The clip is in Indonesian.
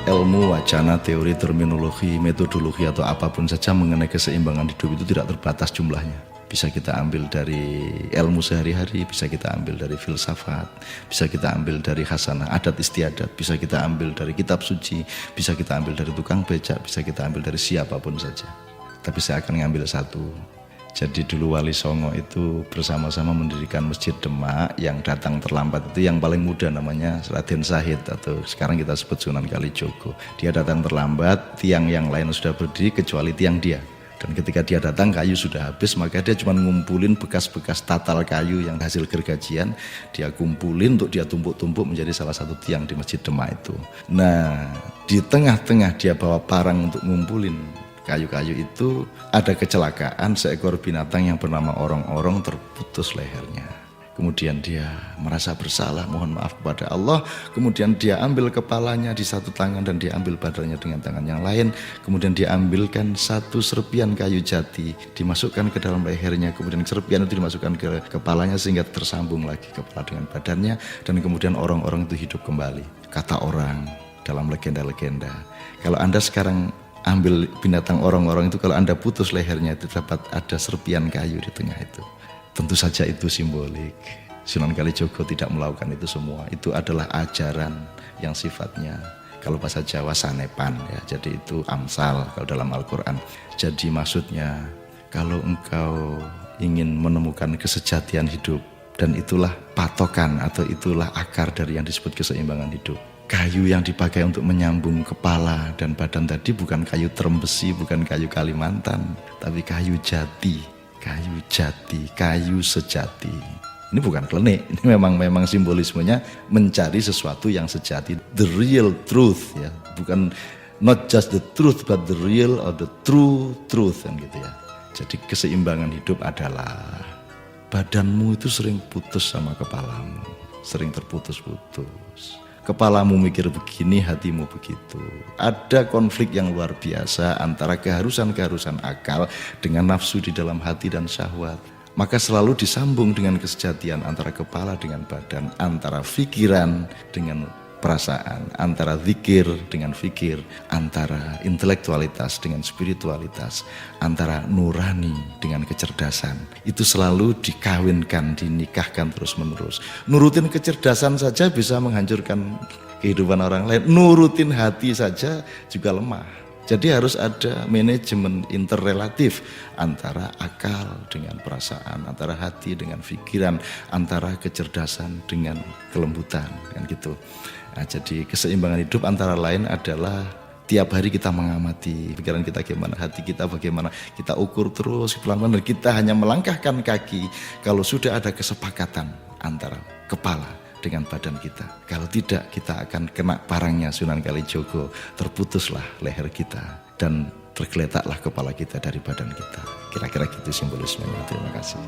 ilmu, wacana, teori, terminologi, metodologi atau apapun saja mengenai keseimbangan hidup itu tidak terbatas jumlahnya. Bisa kita ambil dari ilmu sehari-hari, bisa kita ambil dari filsafat, bisa kita ambil dari khasanah adat istiadat, bisa kita ambil dari kitab suci, bisa kita ambil dari tukang becak, bisa kita ambil dari siapapun saja. Tapi saya akan ngambil satu. Jadi dulu Wali Songo itu bersama-sama mendirikan Masjid Demak. Yang datang terlambat itu yang paling muda, namanya Raden Syahid atau sekarang kita sebut Sunan Kalijogo. Dia datang terlambat, tiang yang lain sudah berdiri kecuali tiang dia. Dan ketika dia datang kayu sudah habis, maka dia cuma ngumpulin bekas-bekas tatal kayu yang hasil gergajian. Dia kumpulin untuk dia tumpuk-tumpuk menjadi salah satu tiang di Masjid Demak itu. Nah, di tengah-tengah dia bawa parang untuk ngumpulin kayu-kayu itu, ada kecelakaan, seekor binatang yang bernama orong-orong terputus lehernya. Kemudian dia merasa bersalah, mohon maaf kepada Allah. Kemudian dia ambil kepalanya di satu tangan dan dia ambil badannya dengan tangan yang lain. Kemudian dia ambilkan satu serpian kayu jati, dimasukkan ke dalam lehernya. Kemudian serpian itu dimasukkan ke kepalanya sehingga tersambung lagi kepala dengan badannya. Dan kemudian orang-orang itu hidup kembali. Kata orang dalam legenda-legenda, kalau Anda sekarang ambil binatang orang-orang itu, kalau Anda putus lehernya itu dapat ada serpian kayu di tengah itu. Tentu saja itu simbolik. Sunan Kalijogo tidak melakukan itu semua. Itu adalah ajaran yang sifatnya, kalau bahasa Jawa, sanepan ya. Jadi itu amsal kalau dalam Al-Quran. Jadi maksudnya kalau engkau ingin menemukan kesejatian hidup, dan itulah patokan atau itulah akar dari yang disebut keseimbangan hidup. Kayu yang dipakai untuk menyambung kepala dan badan tadi bukan kayu terembesi, bukan kayu Kalimantan, tapi kayu jati, kayu sejati. Ini bukan klenik, ini memang simbolismenya mencari sesuatu yang sejati, the real truth ya, bukan not just the truth but the real or the true truth kan gitu ya. Jadi keseimbangan hidup adalah badanmu itu sering putus sama kepalamu, sering terputus-putus. Kepalamu mikir begini, hatimu begitu. Ada konflik yang luar biasa antara keharusan-keharusan akal dengan nafsu di dalam hati dan syahwat. Maka selalu disambung dengan kesejatian antara kepala dengan badan, antara pikiran dengan perasaan, antara zikir dengan fikir, antara intelektualitas dengan spiritualitas, antara nurani dengan kecerdasan. Itu selalu dikawinkan, dinikahkan terus-menerus. Nurutin kecerdasan saja bisa menghancurkan kehidupan orang lain. Nurutin hati saja juga lemah. Jadi harus ada manajemen interrelatif antara akal dengan perasaan, antara hati dengan pikiran, antara kecerdasan dengan kelembutan, kan gitu. Nah, jadi keseimbangan hidup antara lain adalah tiap hari kita mengamati pikiran kita gimana, hati kita bagaimana, kita ukur terus pelan-pelan dan kita hanya melangkahkan kaki kalau sudah ada kesepakatan antara kepala dengan badan kita. Kalau tidak, kita akan kena parangnya Sunan Kalijogo, terputuslah leher kita dan tergeletaklah kepala kita dari badan kita. Kira-kira gitu simbolismenya. Terima kasih.